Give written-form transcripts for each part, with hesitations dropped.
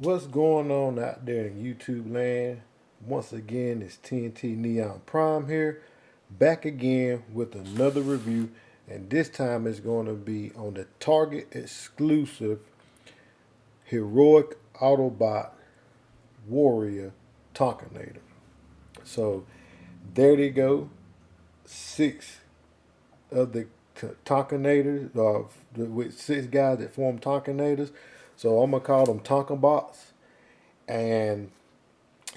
What's going on out there in YouTube land? Once again, it's TNT Neon Prime here, back again with another review, and this time it's going to be on the Target exclusive Heroic Autobot Warrior Tonkanator. So there they go, 6 of the Tonkanators, with 6 guys that form Tonkanators. So I'm gonna call them Tonkabots. And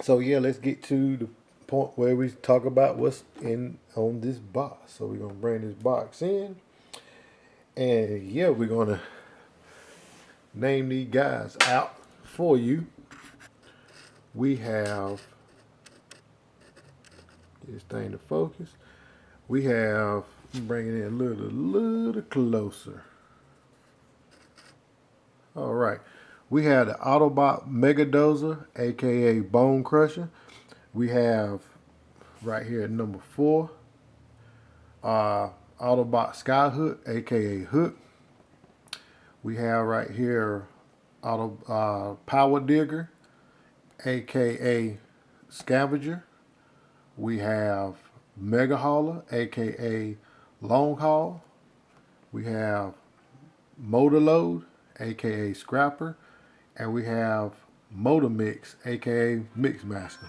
so yeah, let's get to the point where we talk about what's in on this box. So we're gonna bring this box in, and yeah, we're gonna name these guys out for you. We have this thing to focus. We have bring it in a little closer. All right. We have the Autobot Mega Dozer, aka Bone Crusher. We have right here at number 4, Autobot Skyhook, aka Hook. We have right here Power Digger, aka Scavenger. We have Mega Hauler, aka Long Haul. We have Motorload, aka Scrapper, and we have Motormix, aka Mixmaster.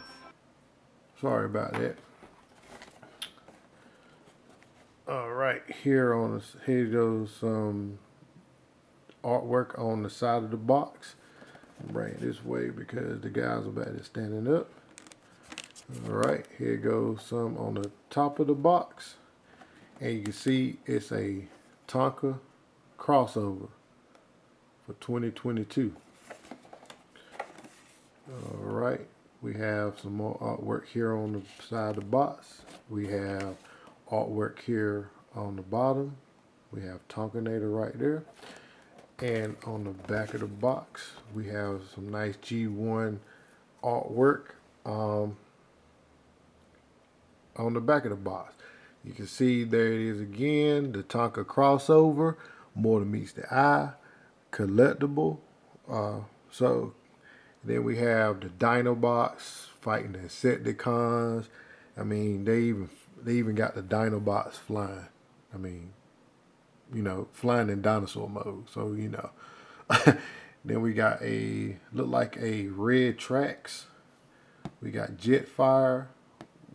Sorry about that. All right, here goes some artwork on the side of the box. Bring it this way because the guys are back there standing up. All right, here goes some on the top of the box, and you can see it's a Tonka crossover for 2022. All right, we have some more artwork here on the side of the box. We have artwork here on the bottom. We have Tonkanator right there. And on the back of the box, we have some nice G1 artwork on the back of the box. You can see there it is again, the Tonka crossover, more than meets the eye, collectible. So then we have the Dinobots fighting the Insecticons. I mean, they even got the Dinobots flying. I mean, you know, flying in dinosaur mode. So, you know. Then we got look like a Red Trax. We got Jetfire.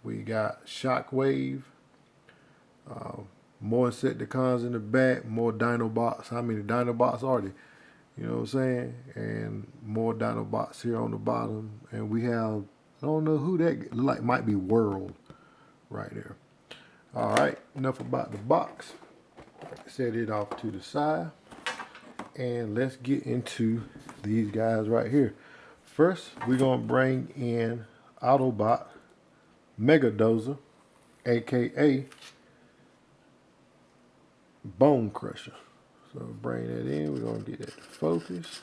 We got Shockwave. More Insecticons in the back. More Dinobots. How many Dinobots are there? You know what I'm saying? And more Dinobots here on the bottom. And we have, I don't know who that look like, might be World right there. All right, enough about the box. Set it off to the side. And let's get into these guys right here. First, we're going to bring in Autobot Mega Dozer, aka Bone Crusher. So bring that in. We're going to get that to focus.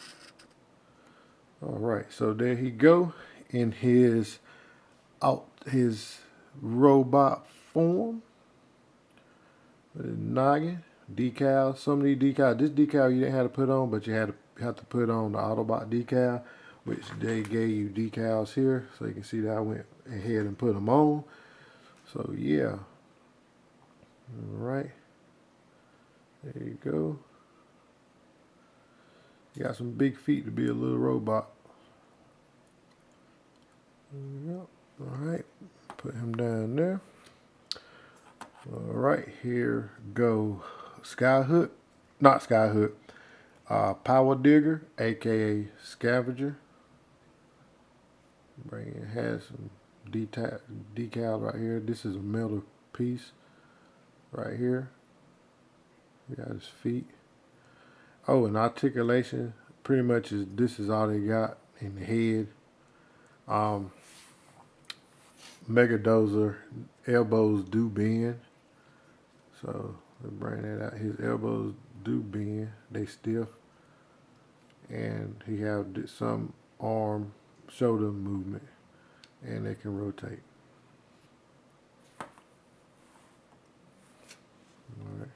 All right, so there he go in his robot form. With his noggin, decal. Some of these decals, this decal you didn't have to put on, but you have to put on the Autobot decal, which they gave you decals here, so you can see that I went ahead and put them on. So yeah, all right, there you go. You got some big feet to be a little robot. Yep. All right, put him down there. All right, here go Skyhook, not Skyhook, Power Digger, aka Scavenger. Has some decal right here. This is a metal piece right here. We got his feet. Oh, and articulation, pretty much this is all they got in the head. Mega Dozer elbows do bend. So we bring that out. His elbows do bend. They stiff. And he have some arm, shoulder movement. And they can rotate. Alright.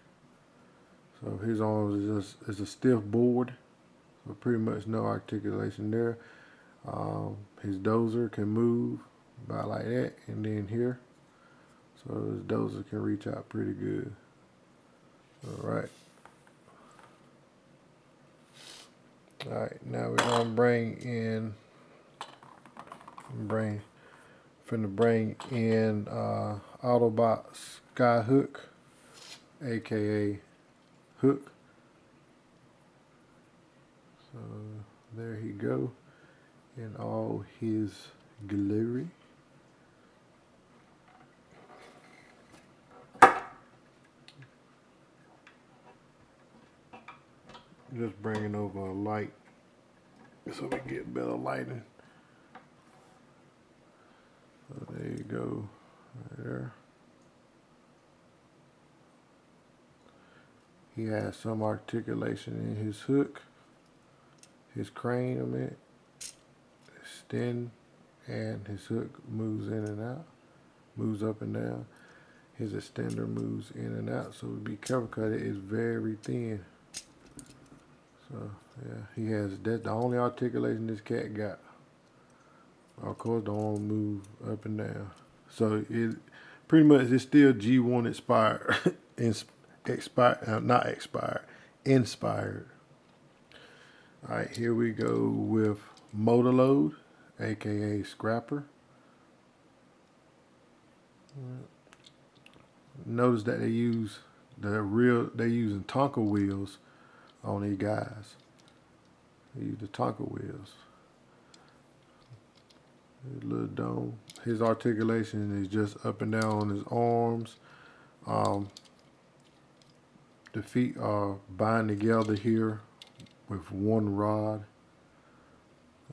So his arms is a stiff board. So pretty much no articulation there. His dozer can move about like that, and then here, so his dozer can reach out pretty good. All right. All right, now we're gonna bring in Autobot Skyhook, aka Hook. So there he go in all his glory. Just bringing over a light so we get better lighting. So there you go, right there. He has some articulation in his hook, his crane, extend, and his hook moves in and out, moves up and down. His extender moves in and out, so be careful because it is very thin. So yeah, he has, that's the only articulation this cat got. Of course, the arm move up and down. So it pretty much is still G1 inspired, not expired, inspired. All right, here we go with Motorload, aka Scrapper. Notice that they use they're using Tonka wheels on these guys. They use the Tonka wheels. His little dome. His articulation is just up and down on his arms. The feet are bind together here with one rod.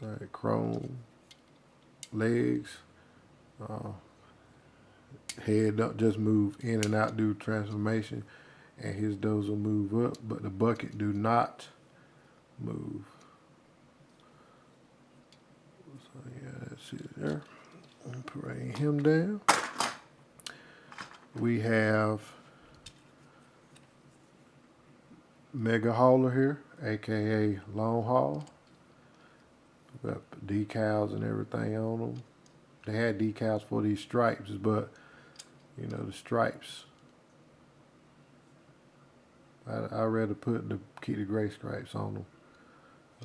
All right, chrome. Legs. Head don't just move in and out due to transformation, and his dozer move up, but the bucket do not move. So yeah, that's it there. Bring him down. We have Mega Hauler here, aka Long Haul. Got decals and everything on them. They had decals for these stripes, but you know, the stripes, I'd rather keep the gray stripes on them.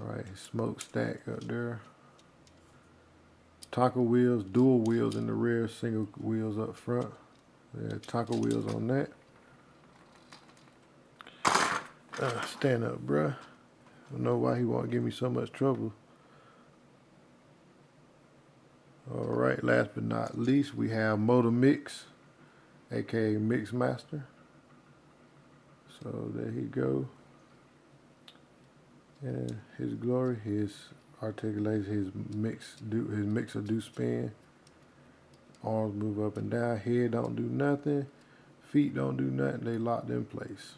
All right, smokestack up there. Tonka wheels, dual wheels in the rear, single wheels up front. Yeah, Tonka wheels on that. Stand up, bruh. I don't know why he won't give me so much trouble. All right, last but not least, we have Motormix, aka Mix Master. So there he go. And his glory, his articulation, his mixer do spin. Arms move up and down. Head don't do nothing. Feet don't do nothing. They locked in place.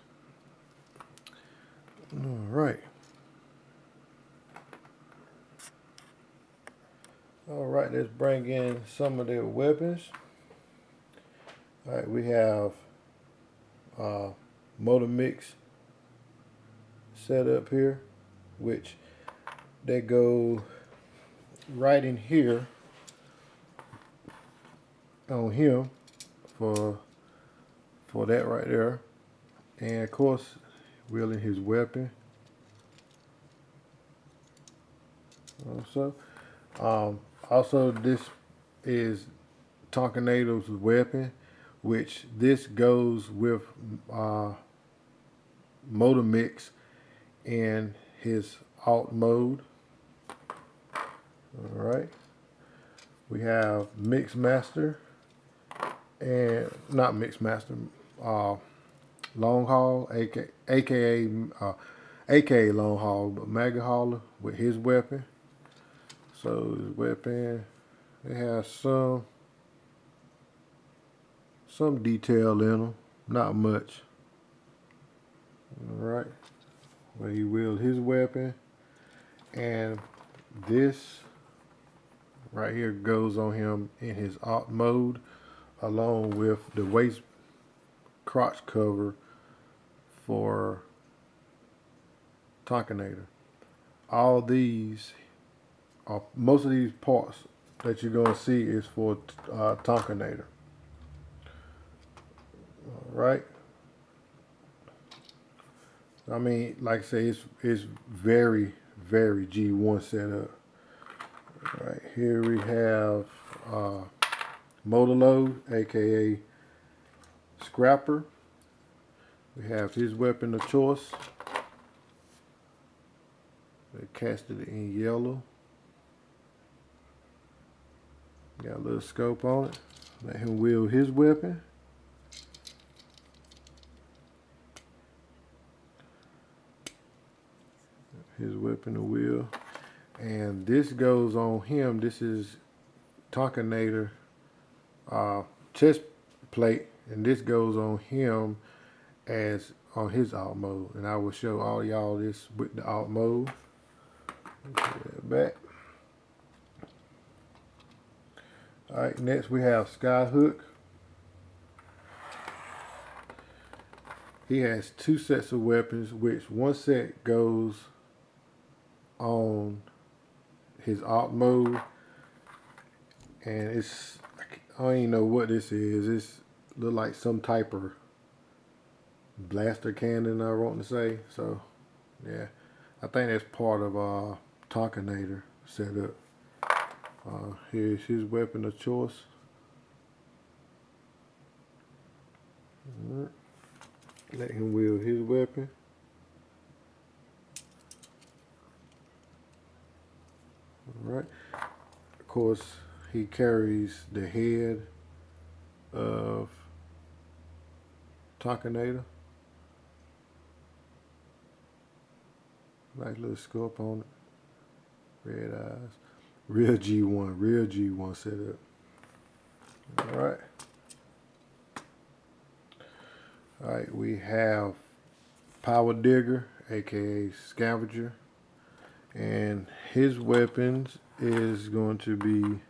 All right. All right, let's bring in some of their weapons. All right, we have Motormix set up here, which they go right in here on him for that right there. And of course, wheeling his weapon. Also, this is Tonkanator's weapon, which this goes with Motormix in his alt mode. All right. We have Mix Master and not Mix Master, Long Haul, aka Long Haul, but Mega Hauler with his weapon. So his weapon, it has some detail in them, not much. All right, where he wields his weapon, and this right here goes on him in his alt mode, along with the waist crotch cover for Tonkanator. All these most of these parts that you're going to see is for Tonkanator. All right. I mean, like I say, it's very, very G1 setup. All right, here we have Motorload, aka Scrapper. We have his weapon of choice. They casted it in yellow. Got a little scope on it. Let him wield his weapon. His weapon to wield. And this goes on him. This is Tonkanator chest plate. And this goes on him as on his alt mode. And I will show all y'all this with the alt mode. Back. Alright, next we have Skyhook. He has two sets of weapons, which one set goes on his alt mode, and it's, I don't even know what this is. It's look like some type of blaster cannon, I want to say. So yeah, I think that's part of Tonkanator setup. Here's his weapon of choice. All right. Let him wield his weapon. All right. Of course, he carries the head of Tonkanator. Nice little scope on it. Red eyes. Real G1 setup. Alright. Alright, we have Power Digger, aka Scavenger. And his weapons is going to be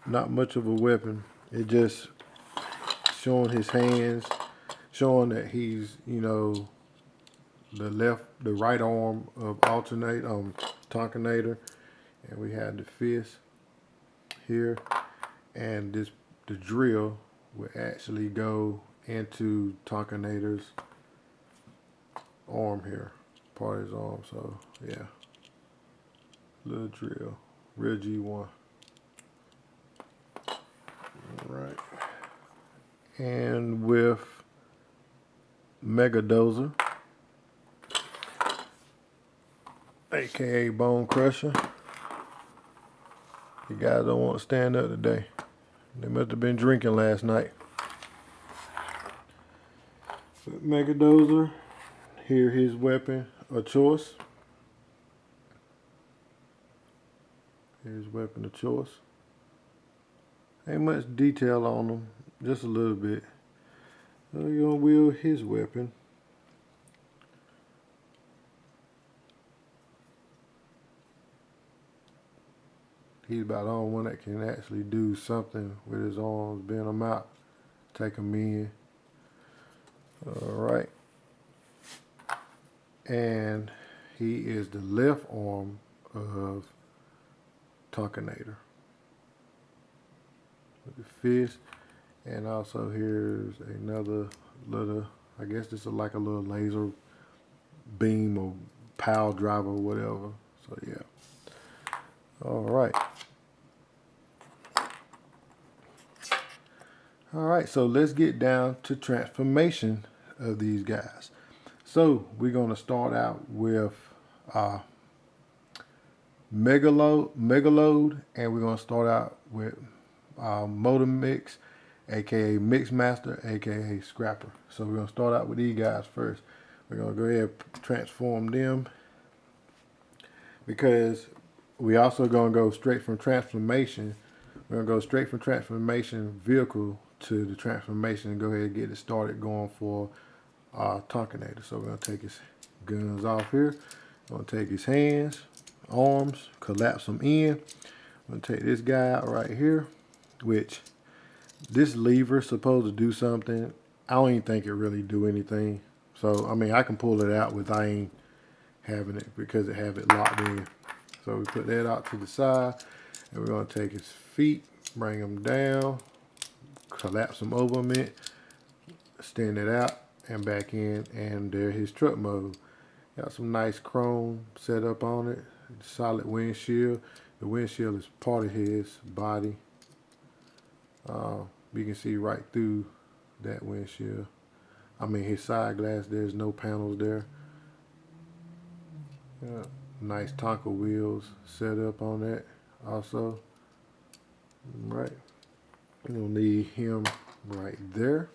not much of a weapon. It just showing his hands, showing that he's, you know, the right arm of Tonkanator. And we have the fist here, and the drill will actually go into Tonkanator's arm here, part of his arm. So yeah, little drill, real G1. All right, and with Mega Dozer, aka Bone Crusher. You guys don't want to stand up today. They must have been drinking last night. Mega Dozer, here his weapon of choice. Here's weapon of choice. Ain't much detail on them, just a little bit. So you're gonna wield his weapon. He's about the only one that can actually do something with his arms, bend them out, take them in. All right. And he is the left arm of Tonkanator. With the fist. And also here's another little, I guess this is like a little laser beam or pile driver or whatever. So yeah. All right. All right, so let's get down to transformation of these guys. So we're going to start out with Motorload, and we're going to start out with Motormix, aka Mixmaster, aka Scrapper. So we're going to start out with these guys first. We're going to go ahead and transform them, because we also going to go straight from transformation. We're going to go straight from transformation vehicle to the transformation and go ahead and get it started going for Tonkanator. So we're going to take his guns off here. We're going to take his hands, arms, collapse them in. I'm going to take this guy out right here, which this lever is supposed to do something. I don't even think it really do anything. So, I mean, I can pull it out without having it, because it have it locked in. So we put that out to the side, and we're gonna take his feet, bring them down, collapse them over a minute, extend it out and back in, and there his truck mode. Got some nice chrome set up on it, solid windshield. The windshield is part of his body. You can see right through that windshield. I mean his side glass, there's no panels there. Yeah. Nice Tonka wheels set up on that also. Right. We're gonna need him right there.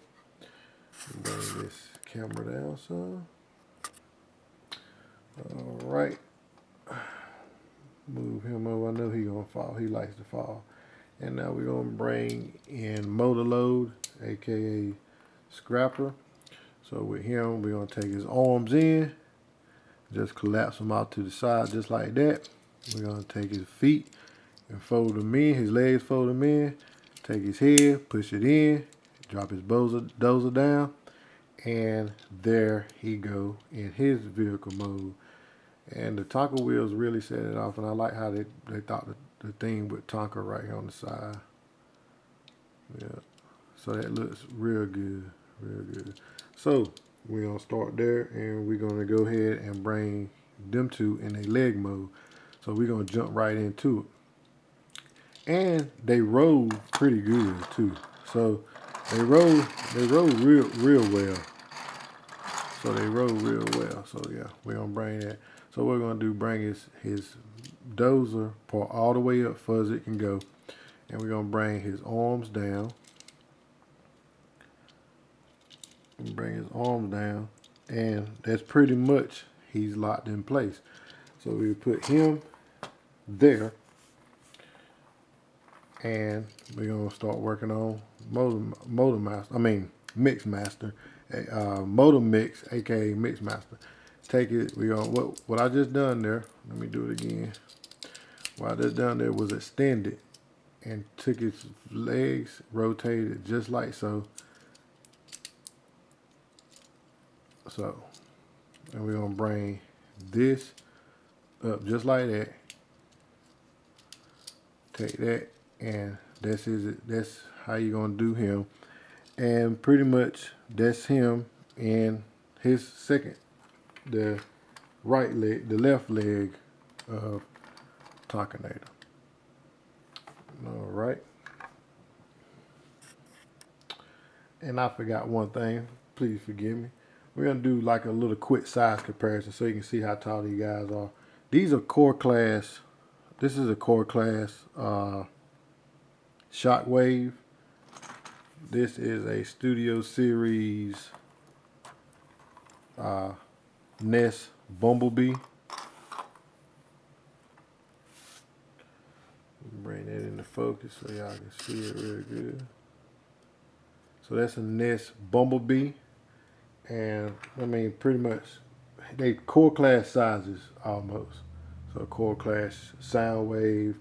Bring this camera down some. Alright. Move him over. I know he gonna fall. He likes to fall. And now we're gonna bring in Motorload, aka Scrapper. So with him, we're gonna take his arms in, just collapse them out to the side just like that. We're gonna take his feet and fold them in, his legs fold them in, take his head, push it in, drop his dozer down, and there he go in his vehicle mode. And the Tonka wheels really set it off, and I like how they thought the thing with Tonka right here on the side. Yeah, so that looks real good, real good. So we're gonna start there, and we're gonna go ahead and bring them two in a leg mode. So we're gonna jump right into it, and they roll pretty good too. So they roll real well. So they roll real well. So yeah, we're gonna bring that. So what we're gonna do, bring his dozer part all the way up far as it can go, and we're gonna bring his arms down. Bring his arms down, and that's pretty much he's locked in place. So we put him there, and we're gonna start working on Mix Master, Motormix, aka Mix Master. Take it. We gonna what I just done there. Let me do it again. What I just done there was extend it and took its legs, rotated it just like so. So, and we're gonna bring this up just like that. Take that, and that's how you're gonna do him. And pretty much that's him and his second, the right leg, the left leg of Tonkanator. All right. And I forgot one thing. Please forgive me. We're gonna do like a little quick size comparison so you can see how tall these guys are. These are core class. This is a core class Shockwave. This is a Studio Series Nest Bumblebee. Bring that into focus so y'all can see it really good. So that's a Nest Bumblebee, and I mean pretty much they core class sizes almost. So a core class Soundwave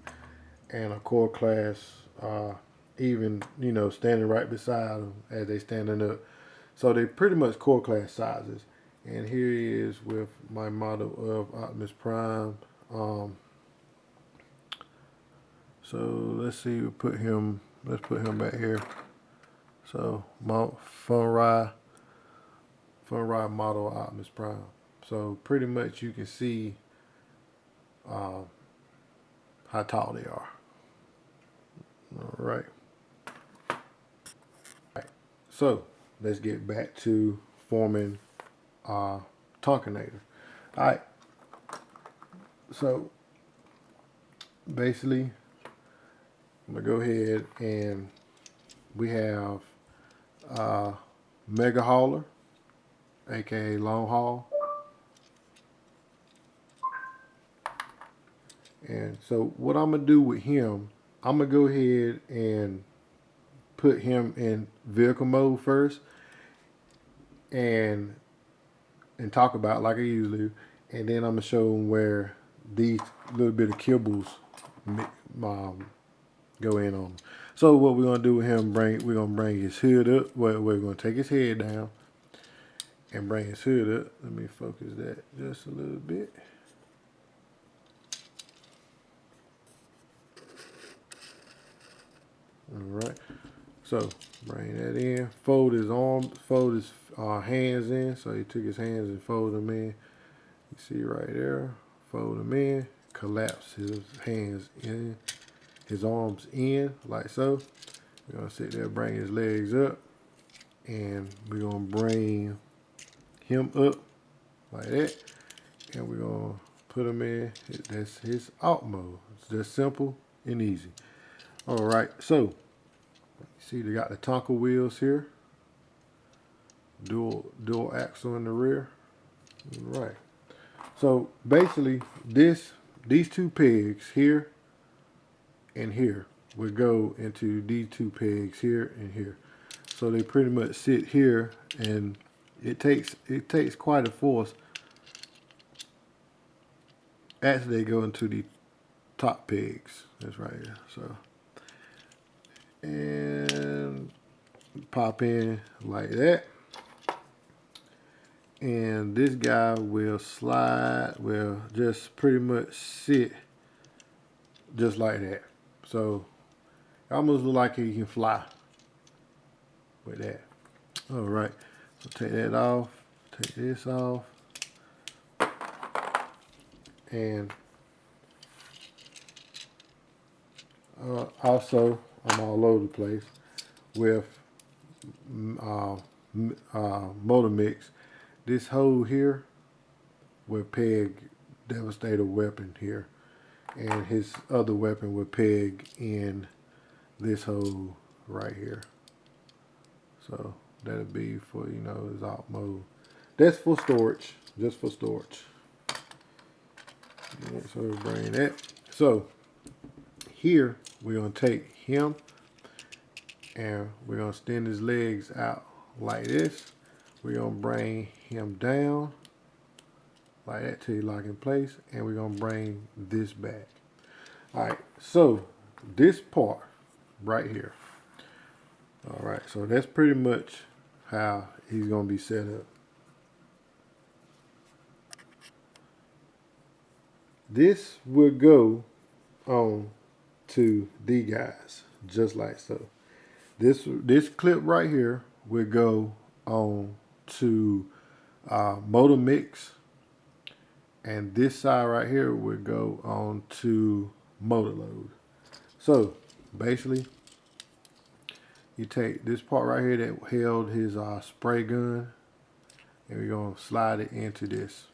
and a core class even, you know, standing right beside them as they standing up. So they pretty much core class sizes. And here he is with my model of Optimus Prime. So let's see, let's put him back here. So fun ride model Optimus Prime. So pretty much you can see how tall they are. All right. So let's get back to forming Tonkanator. All right. So basically, I'm gonna go ahead and we have Mega Hauler, aka Long Haul. And so what I'm gonna do with him, I'm gonna go ahead and put him in vehicle mode first and talk about like I usually do, and then I'm gonna show him where these little bit of kibbles go in on. So what we're gonna do with him, we're gonna bring his hood up. We're gonna take his head down and bring his hood up. Let me focus that just a little bit. right. So bring that in. Fold his arms, fold his hands in. So he took his hands and folded them in. You see right there. Fold them in. Collapse his hands in, his arms in, like so. We're gonna sit there, bring his legs up, and we're gonna bring him up like that, and we're gonna put him in. That's his alt mode. It's just simple and easy. All right, so see they got the Tonka wheels here, dual axle in the rear. All right. So basically, these two pegs here and here would go into these two pegs here and here. So they pretty much sit here, and it takes quite a force as they go into the top pegs. That's right here. So and pop in like that. And this guy will slide, will just pretty much sit just like that. So it almost look like he can fly with that. All right, so take that off, take this off, and also I'm all over the place with Motormix. This hole here will peg Devastator weapon here, and his other weapon will peg in this hole right here. So that'll be for, you know, his alt mode. That's for storage, just for storage. Yeah, so we'll bring that. So here we're gonna take him and we're gonna extend his legs out like this. We're gonna bring him down like that till he lock in place, and we're gonna bring this back. All right, so this part right here. All right, so that's pretty much how he's gonna be set up. This will go on to the guys, just like so. This clip right here will go on to Motormix, and this side right here would go on to Motorload. So basically, you take this part right here that held his spray gun, and we're gonna slide it into this.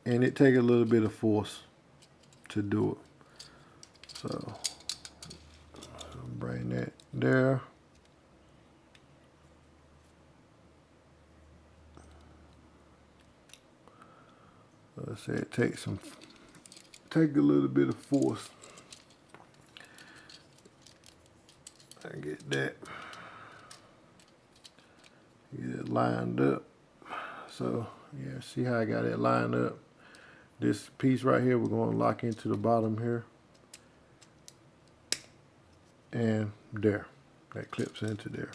And it takes a little bit of force to do it. So bring that there. Let's say it takes a little bit of force. I get that. Get it lined up. So yeah, see how I got it lined up. This piece right here, we're going to lock into the bottom here. And there, that clips into there.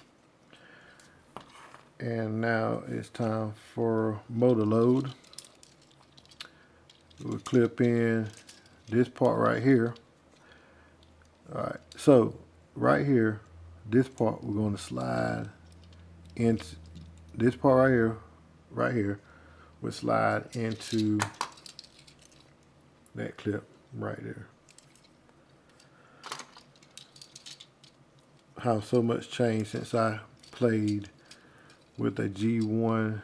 And now it's time for Motorload. We'll clip in this part right here. All right, so right here, this part we're going to slide into this part right here, will slide into that clip right there. How so much changed since I played with a G1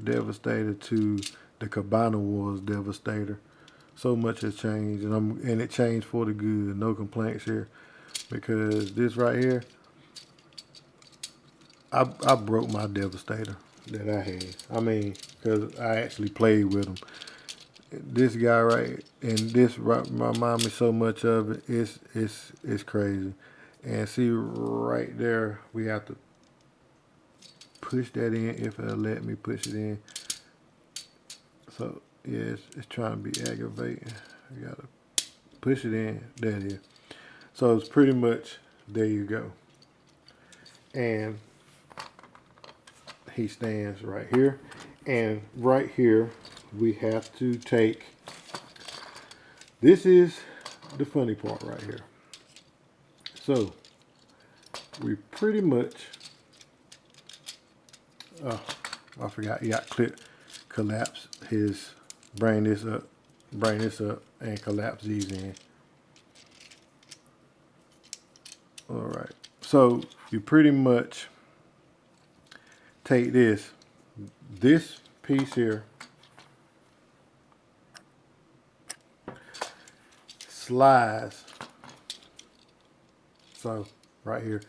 Devastator to the Cabana Wars Devastator. So much has changed, and it changed for the good. No complaints here, because this right here, I broke my Devastator that I had. I mean, because I actually played with him. This guy right, and this remind me so much of it. It's crazy. And see right there, we have to push that in if it'll let me push it in. So yeah, it's trying to be aggravating. We gotta push it in. There it is. So it's pretty much, there you go. And he stands right here. And right here, we have to take, this is the funny part right here. So we pretty much, I forgot, you got collapse his, bring this up, and collapse these in. All right, so you pretty much take this piece here, slides, so right here,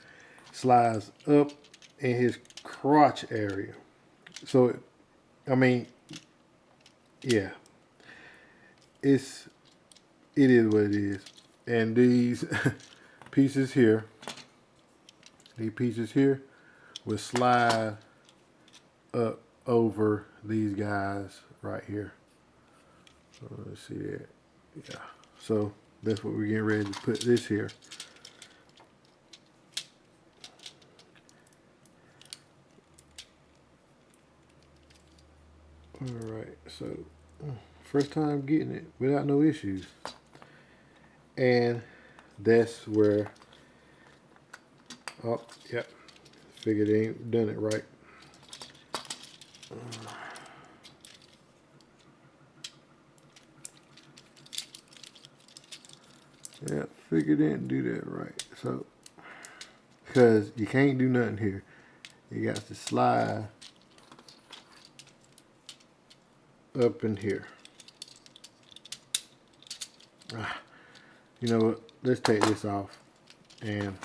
slides up in his crotch area. So, I mean, yeah, it is what it is. And these pieces here, will slide up over these guys right here. So let's see that. Yeah. So that's what we're getting ready to put this here. All right. So first time getting it without no issues. And that's where, oh, yep, figured they ain't done it right. Yeah, figured they didn't do that right. So, because you can't do nothing here. You got to slide up in here. You know what? Let's take this off and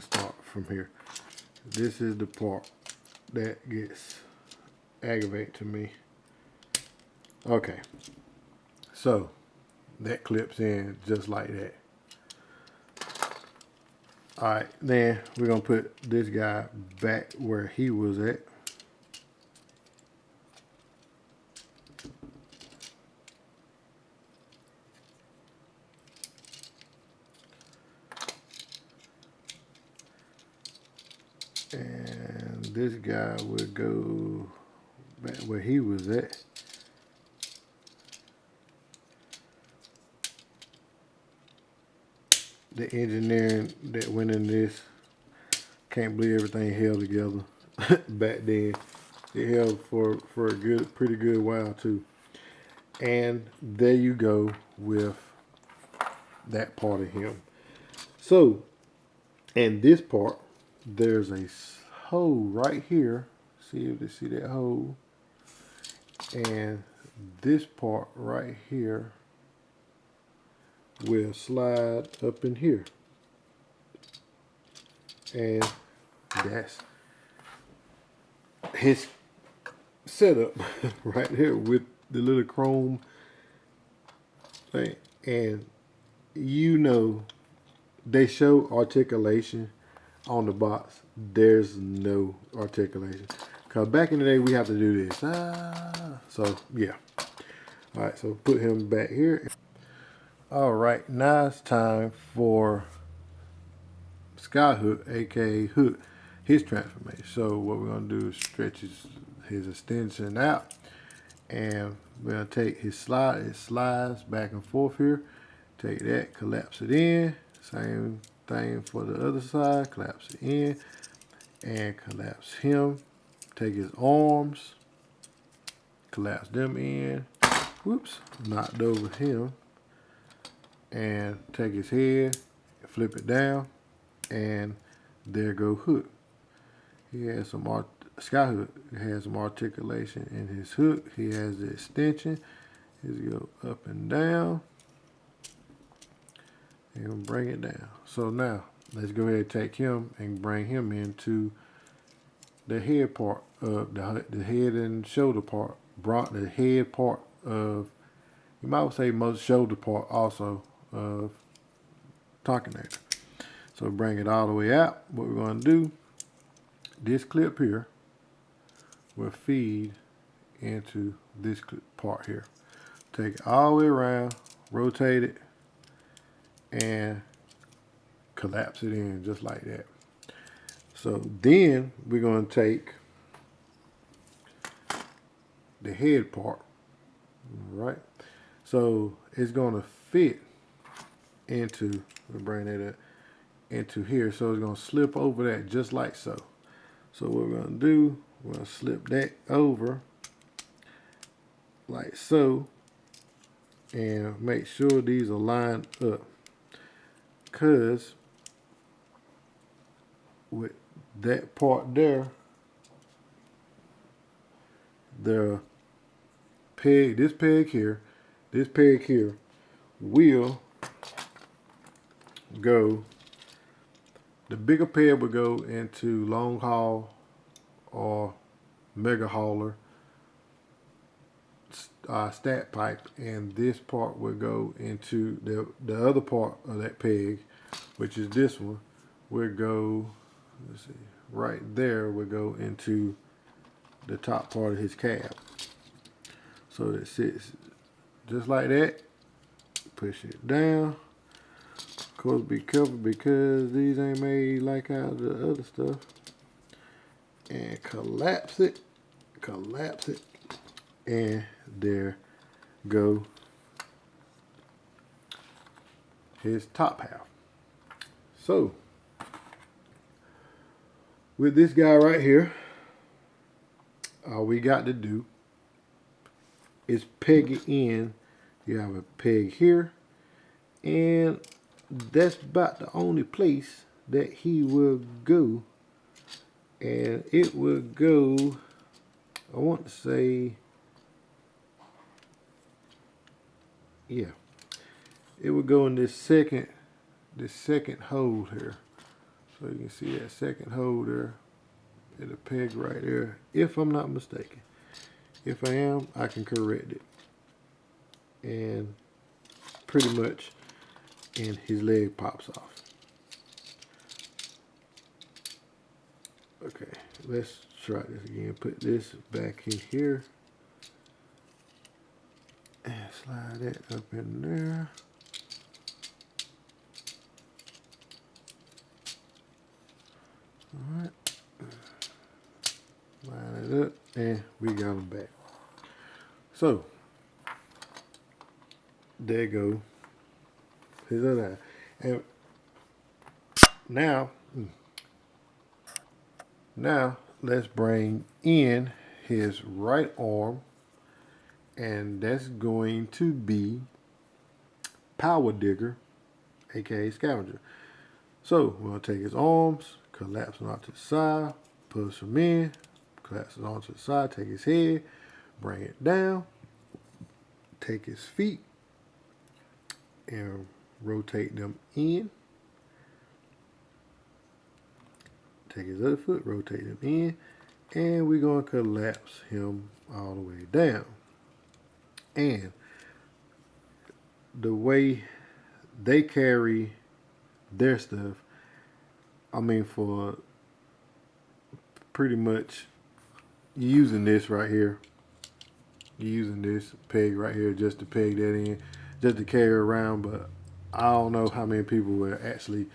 start from here. This is the part that gets aggravating to me. Okay, so that clips in just like that. Alright, then we're gonna put this guy back where he was at. And this guy would go back where he was at. The engineering that went in this, can't believe everything held together back then. It held for a pretty good while too. And there you go with that part of him. So, and this part, there's a hole right here. See if you see that hole. And this part right here will slide up in here. And that's his setup right here with the little chrome thing. And you know, they show articulation on the box. There's no articulation. Because back in the day, we have to do this. So, yeah. All right, so put him back here. All right, now it's time for Skyhook, aka Hook, his transformation. So what we're gonna do is stretch his extension out, and we're gonna take his slide. It slides back and forth here. Take that, collapse it in. Same thing for the other side. Collapse it in, and collapse him. Take his arms, collapse them in. Whoops, knocked over him. And take his head, flip it down, and there go Hook. He has some Skyhook has some articulation in his hook. He has the extension. He's go up and down, and bring it down. So now let's go ahead and take him and bring him into the head part of the head and shoulder part. Brought the head part of, you might say most shoulder part also of Tonkanator. So bring it all the way out. What we're going to do, this clip here will feed into this part here. Take it all the way around, rotate it, and collapse it in just like that. So then we're going to take the head part, right? So it's going to fit into, we'll bring that up into here. So it's gonna slip over that just like so. So what we're gonna do, we're gonna slip that over like so, and make sure these are lined up, because with that part there, the peg, this peg here will go, the bigger peg will go into long haul or mega hauler stat pipe, and this part will go into the other part of that peg, which is this one, will go, let's see, right there will go into the top part of his cab. So it sits just like that. Push it down. Of course, be careful because these ain't made like out of the other stuff. And collapse it, and there go his top half. So with this guy right here, all we got to do is peg it in. You have a peg here, and that's about the only place that he will go. And it will go, I want to say, yeah, it will go in this second hole here. So you can see that second hole there, it'll peg right there, if I'm not mistaken. If I am, I can correct it. And pretty much, and his leg pops off. Okay, let's try this again. Put this back in here. And slide that up in there. Alright. Line it up, and we got them back. So, there go his other eye. And now let's bring in his right arm, and that's going to be Power Digger, aka Scavenger. So we're going to take his arms, collapse them out to the side, push them in, collapse it onto the side, take his head, bring it down, take his feet, and rotate them in. Take his other foot, rotate him in, and we're going to collapse him all the way down. And the way they carry their stuff, I mean, for pretty much using this right here, using this peg right here just to peg that in, just to carry around, but I don't know how many people will actually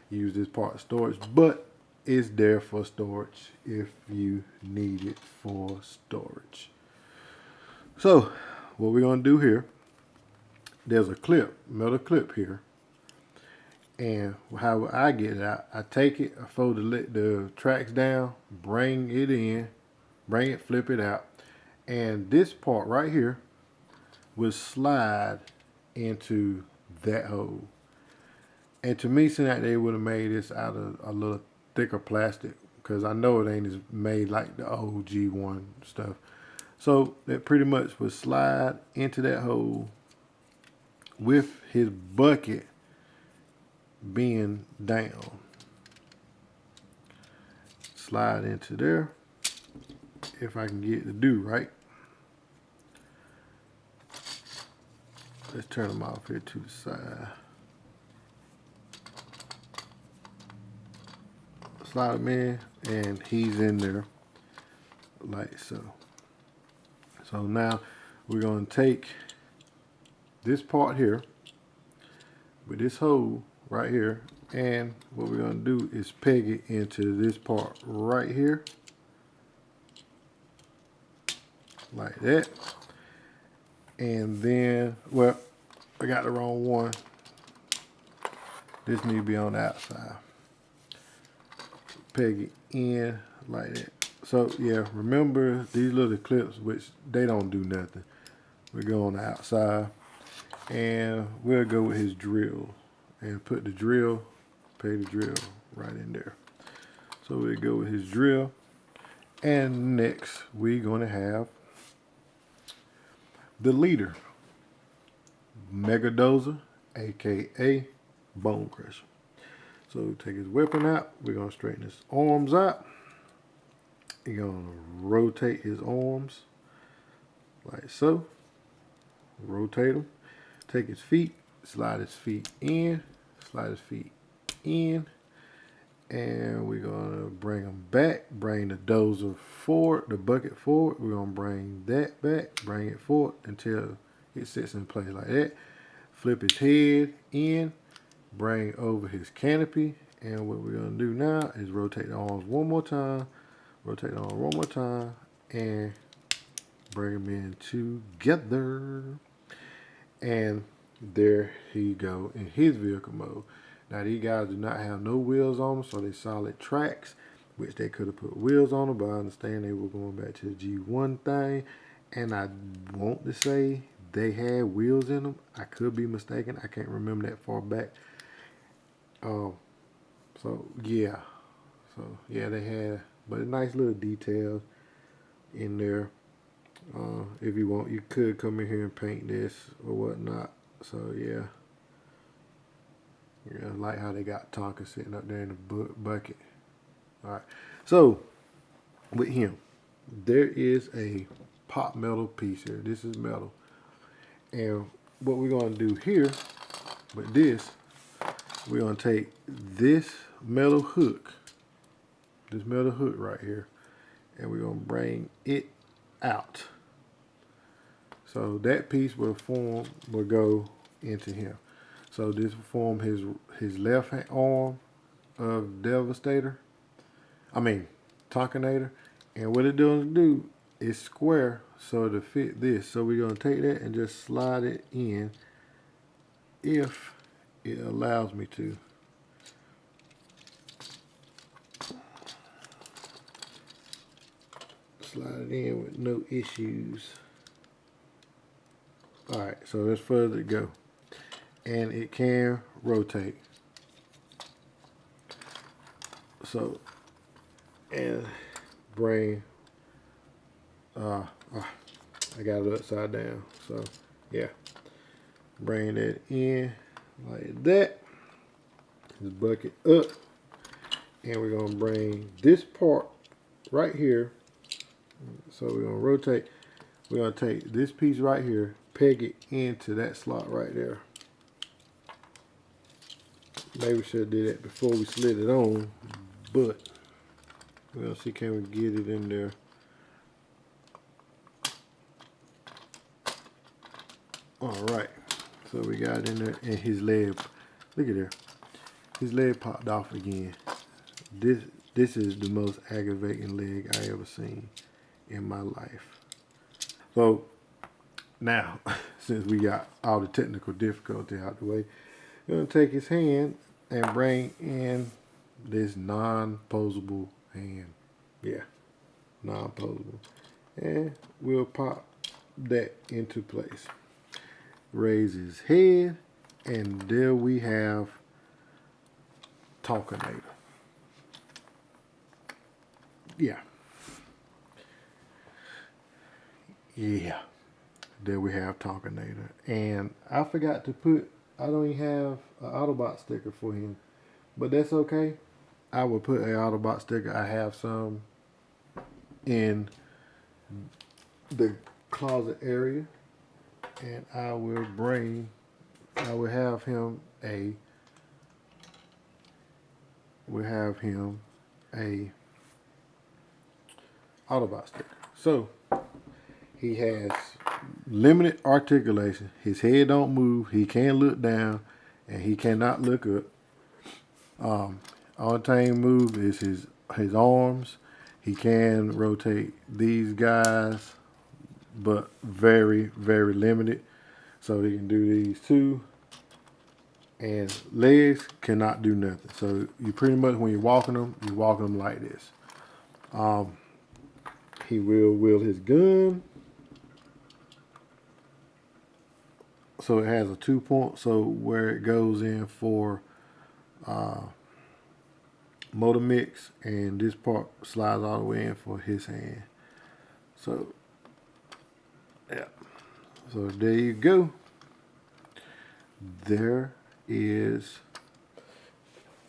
use this part of storage, but it's there for storage if you need it for storage. So what we're going to do here, there's a clip, metal clip here, and how I get it out, I take it, I fold the tracks down, bring it in, bring it, flip it out, and this part right here will slide into that hole. And to me, seeing that they would have made this out of a little thicker plastic, because I know it ain't as made like the old G1 stuff. So that pretty much would slide into that hole with his bucket being down. Slide into there, if I can get it to do right. Let's turn them off here to the side. Slide him in, and he's in there like so. So now we're going to take this part here with this hole right here, and what we're going to do is peg it into this part right here like that. And then, well, I got the wrong one. This need to be on the outside. Peg it in like that. So yeah, remember these little clips, which they don't do nothing. We go on the outside, and we'll go with his drill and put the drill, peg the drill right in there. So we'll go with his drill, and next we're gonna have the leader, Mega Dozer, aka Bone Crusher. So we take his weapon out. We're gonna straighten his arms out. You're gonna rotate his arms like so. Rotate them. Take his feet, slide his feet in, slide his feet in, and we're gonna bring them back. Bring the dozer forward, the bucket forward. We're gonna bring that back, bring it forward until it sits in place like that. Flip his head in, bring over his canopy, and what we're gonna do now is rotate the arms one more time. Rotate the arm one more time, and bring them in together. And there he go in his vehicle mode. Now these guys do not have no wheels on them, so they're solid tracks, which they could have put wheels on them, but I understand they were going back to the G1 thing, and I want to say they had wheels in them. I could be mistaken. I can't remember that far back. So yeah, they had, but a nice little details in there. If you want, you could come in here and paint this or whatnot. So yeah, I like how they got Tonka sitting up there in the bucket. All right, so with him, there is a pot metal piece here. This is metal, and what we're gonna do here with this, we're gonna take this metal hook right here, and we're gonna bring it out. So that piece will go into him. So this will form his left arm of Devastator. I mean Tonkanator. And what it does do is square so to fit this. So we're gonna take that and just slide it in if it allows me to. Slide it in with no issues. Alright, so that's further to go. And it can rotate. So, and bring, I got it upside down. So, yeah. Bring that in like that. This bucket up. And we're going to bring this part right here. So we're going to rotate. We're going to take this piece right here, peg it into that slot right there. Maybe we should have did that before we slid it on, but we're going to see, can we get it in there. Alright, so we got it in there, and his leg, look at there, his leg popped off again. This is the most aggravating leg I ever seen in my life. So now, since we got all the technical difficulty out the way, we're going to take his hand and bring in this non-posable hand. Yeah, non-posable. And we'll pop that into place. Raise his head, and there we have Tonkanator. Yeah. Yeah. There we have Tonkanator. And I forgot to put, I don't even have an Autobot sticker for him. But that's okay. I will put an Autobot sticker. I have some in the closet area. And I will have him a Autobot sticker. So he has limited articulation. His head don't move. He can't look down, and he cannot look up. All time move is his arms. He can rotate these guys, but very, very limited. So he can do these two, and legs cannot do nothing. So you pretty much, when you're walking them like this. He will wheel his gun. So it has a 2-point, so where it goes in for Motormix, and this part slides all the way in for his hand. So, yeah. So there you go. There is.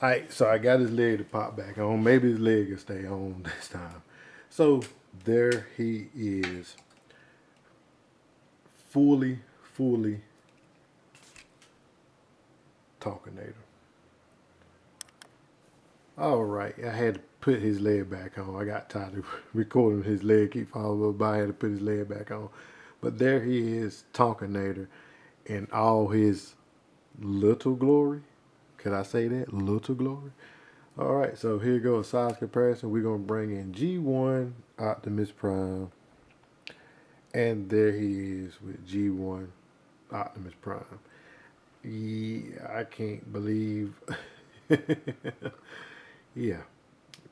Alright, so I got his leg to pop back on. Maybe his leg will stay on this time. So there he is. Fully Tonkanator. Alright, I had to put his leg back on. I got tired of recording his leg keep falling by. I had to put his leg back on. But there he is, Tonkanator, in all his little glory. Could I say that? Little glory? Alright, so here goes size comparison. We're going to bring in G1 Optimus Prime. And there he is with G1 Optimus Prime. Yeah, I can't believe. Yeah,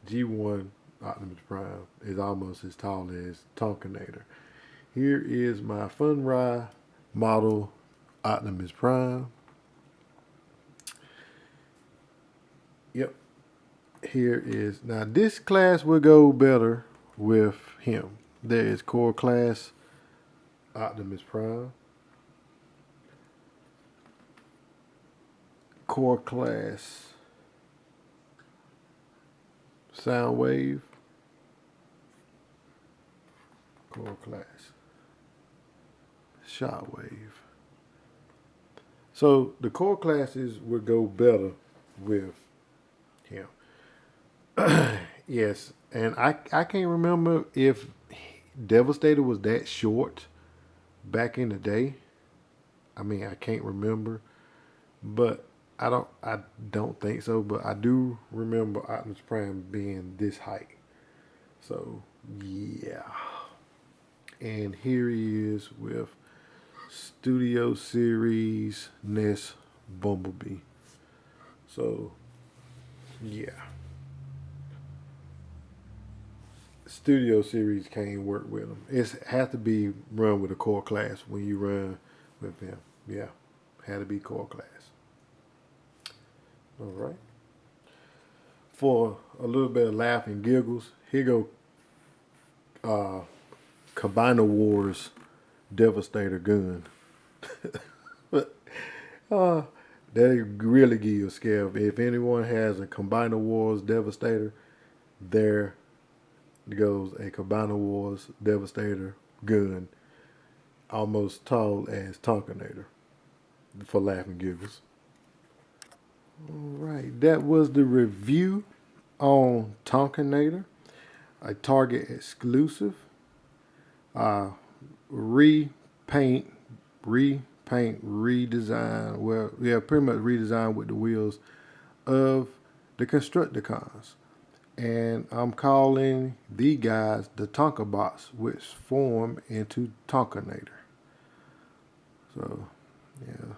G1 Optimus Prime is almost as tall as Tonkanator. Here is my Fun Ride model Optimus Prime. Yep. Here is, now this class will go better with him. There is Core Class Optimus Prime. Core Class Soundwave. Core Class Shockwave. So the core classes would go better with him. Yes, and I can't remember if Devastator was that short back in the day. I mean, I can't remember, but I don't think so. But I do remember Optimus Prime being this height. So yeah, and here he is with Studio Series NES Bumblebee. So yeah. Studio Series can't work with them. It has to be run with a core class when you run with him. Yeah, had to be core class. All right. For a little bit of laugh and giggles, here go Combiner Wars Devastator gun. They really give you a scare. If anyone has a Combiner Wars Devastator, there goes a Combiner Wars Devastator gun, almost tall as Tonkanator, for laughing giggles. Alright, that was the review on Tonkanator, a Target exclusive. Repaint, redesign. Well, yeah, pretty much redesigned with the wheels of the Constructicons. And I'm calling the guys the Tonka bots, which form into Tonkanator. So, yeah,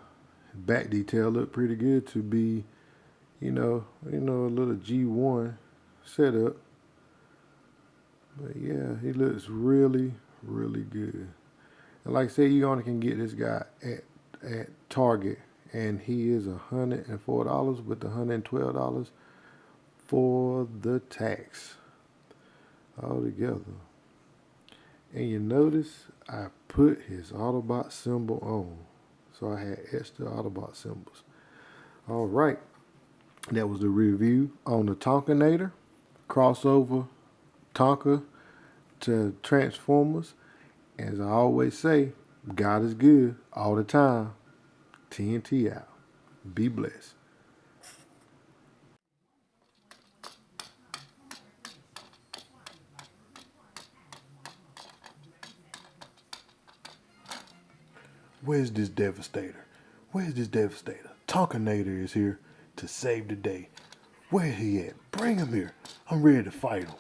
back detail look pretty good to be, a little G1 setup. But yeah, he looks really good. And like I said, you only can get this guy at Target, and he is $104 with $112 for the tax altogether. And you notice I put his Autobot symbol on, so I had extra Autobot symbols. All right, that was the review on the Tonkanator crossover Tonka to Transformers. As I always say, God is good all the time. TNT out. Be blessed. Where's this Devastator? Where's this Devastator? Tonkanator is here to save the day. Where he at? Bring him here. I'm ready to fight him.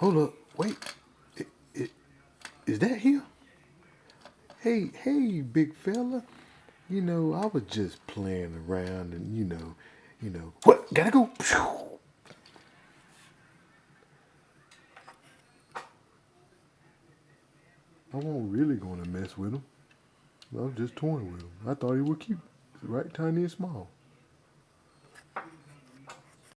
Hold up, wait. Is that him? Hey, big fella. You know, I was just playing around and what? Gotta go. I wasn't really gonna mess with him. I was just toying with him. I thought he would keep right tiny and small.